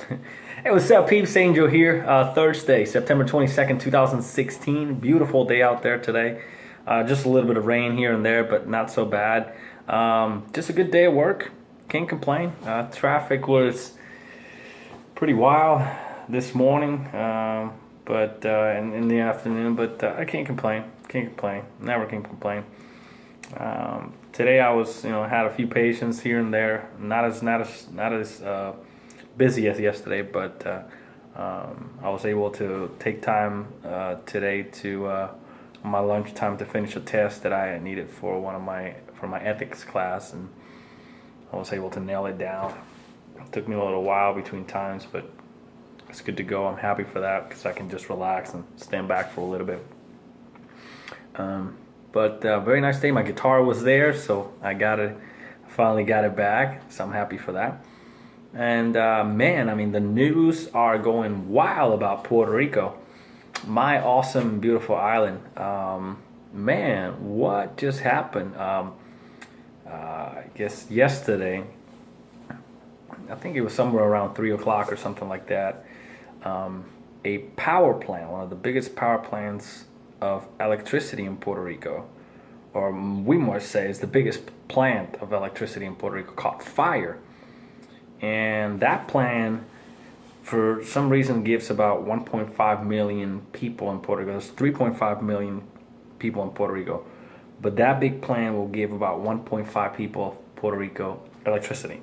Hey, what's up, peeps? Angel here. Thursday, September 22nd, 2016. Beautiful day out there today. Just a little bit of rain here and there, but not so bad. Just a good day at work. Can't complain. Traffic was pretty wild this morning, but in the afternoon. But I can't complain. Can't complain. Never can complain. Today I was, had a few patients here and there. Not as busy as yesterday, but I was able to take time today to on my lunchtime to finish a test that I needed for my ethics class, and I was able to nail it down. It took me a little while between times, but it's good to go. I'm happy for that because I can just relax and stand back for a little bit. But very nice day. My guitar was there, so I finally got it back. So I'm happy for that. And man, I mean, the news are going wild about Puerto Rico, my awesome, beautiful island. Man, what just happened? I guess yesterday, I think it was somewhere around 3 o'clock or something like that. A power plant, one of the biggest power plants of electricity in Puerto Rico, or we must say is the biggest plant of electricity in Puerto Rico, caught fire. And that plant, for some reason, gives about 1.5 million people in Puerto Rico. There's 3.5 million people in Puerto Rico. But that big plant will give about 1.5 people of Puerto Rico electricity.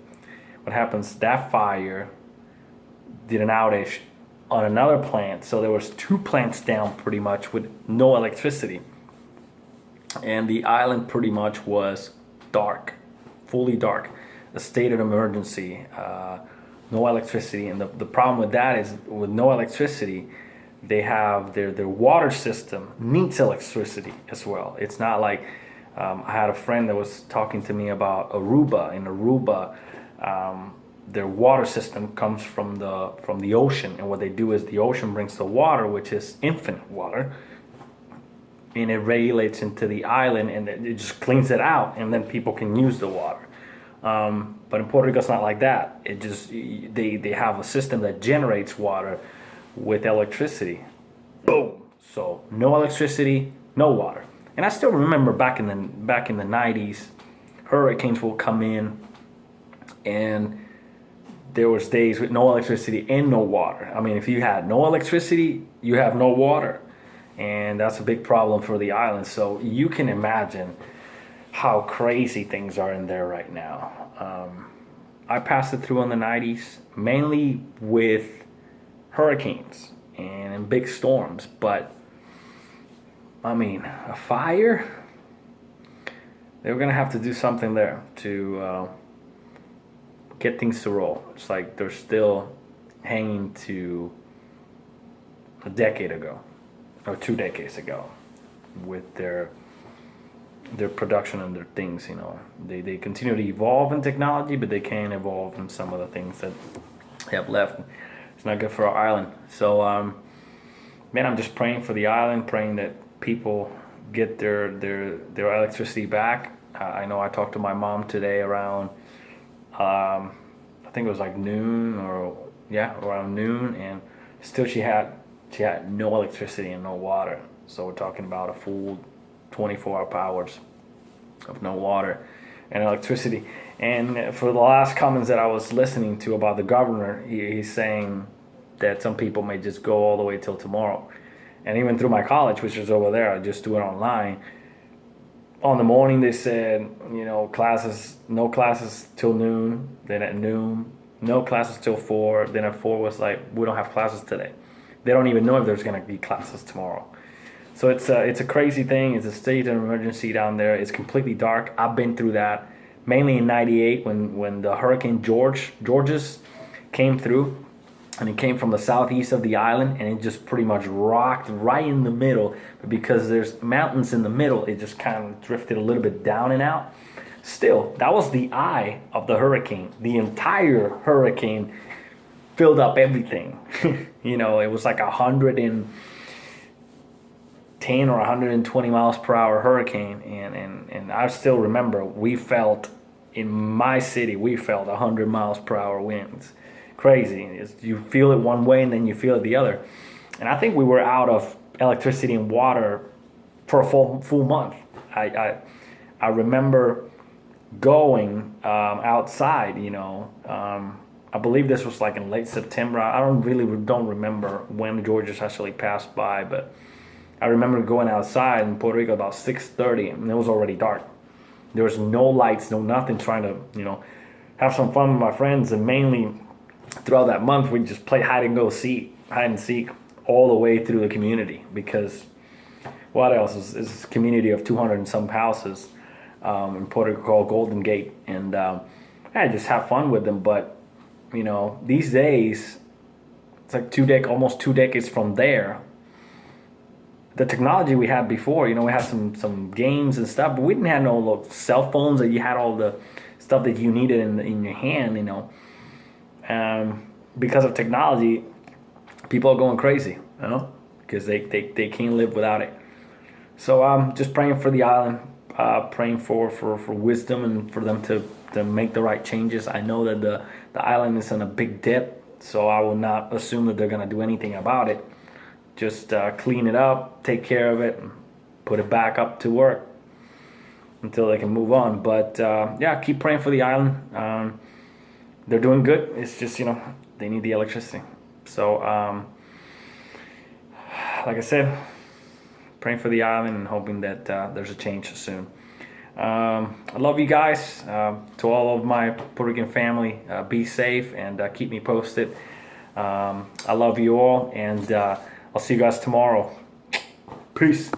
What happens, that fire did an outage on another plant. So there was 2 plants down pretty much with no electricity. And the island pretty much was dark, fully dark. A state of emergency, no electricity. And the problem with that is, with no electricity, they have their water system needs electricity as well. It's not like, I had a friend that was talking to me about Aruba. In Aruba, their water system comes from the ocean, and what they do is the ocean brings the water, which is infinite water, and it regulates into the island, and it just cleans it out, and then people can use the water. But in Puerto Rico, it's not like that. It just, they have a system that generates water with electricity. Boom. So no electricity, no water. And I still remember back in the 90s, hurricanes will come in, and there was days with no electricity and no water. I mean, if you had no electricity, you have no water, and that's a big problem for the island. So you can imagine how crazy things are in there right now. I passed it through in the 90s, mainly with hurricanes and in big storms. But, I mean, a fire? They were going to have to do something there to get things to roll. It's like they're still hanging to a decade ago, or 2 decades ago, with their production and their things. They continue to evolve in technology, but they can't evolve in some of the things that they have left. It's not good for our island. So man, I'm just praying for the island, praying that people get their electricity back. I know I talked to my mom today around I think it was like noon, around noon, and still she had no electricity and no water. So we're talking about a full 24 hours of no water and electricity. And for the last comments that I was listening to about the governor, he's saying that some people may just go all the way till tomorrow. And even through my college, which is over there, I just do it online. On the morning they said, no classes till noon. Then at noon, no classes till 4. Then at 4 was like, we don't have classes today. They don't even know if there's going to be classes tomorrow. So it's a crazy thing. It's a state of emergency down there. It's completely dark. I've been through that, mainly in '98 when the Hurricane Georges came through, and it came from the southeast of the island, and it just pretty much rocked right in the middle. But because there's mountains in the middle, it just kind of drifted a little bit down and out. Still, that was the eye of the hurricane. The entire hurricane filled up everything. It was like 110 or 120 miles per hour hurricane, and I still remember in my city we felt 100 miles per hour winds. crazy. You feel it one way and then you feel it the other. And I think we were out of electricity and water for a full month. I remember going outside, I believe this was like in late September. I don't remember when Georgia actually passed by, but I remember going outside in Puerto Rico about 6:30, and it was already dark. There was no lights, no nothing. Trying to have some fun with my friends, and mainly throughout that month we just play hide and seek all the way through the community, because what else is a community of 200 and some houses in Puerto Rico called Golden Gate, and I just have fun with them. But these days it's like almost 2 decades from there. The technology we had before, we had some games and stuff, but we didn't have no cell phones that you had all the stuff that you needed in your hand, because of technology, people are going crazy, because they can't live without it. So I'm just praying for the island, praying for wisdom and for them to make the right changes. I know that the island is in a big dip, so I will not assume that they're going to do anything about it. Just clean it up, take care of it, and put it back up to work until they can move on. But keep praying for the island. They're doing good. It's just they need the electricity. So like I said, praying for the island and hoping that there's a change soon. I love you guys. To all of my Puerto Rican family, be safe and keep me posted. I love you all, and I'll see you guys tomorrow. Peace.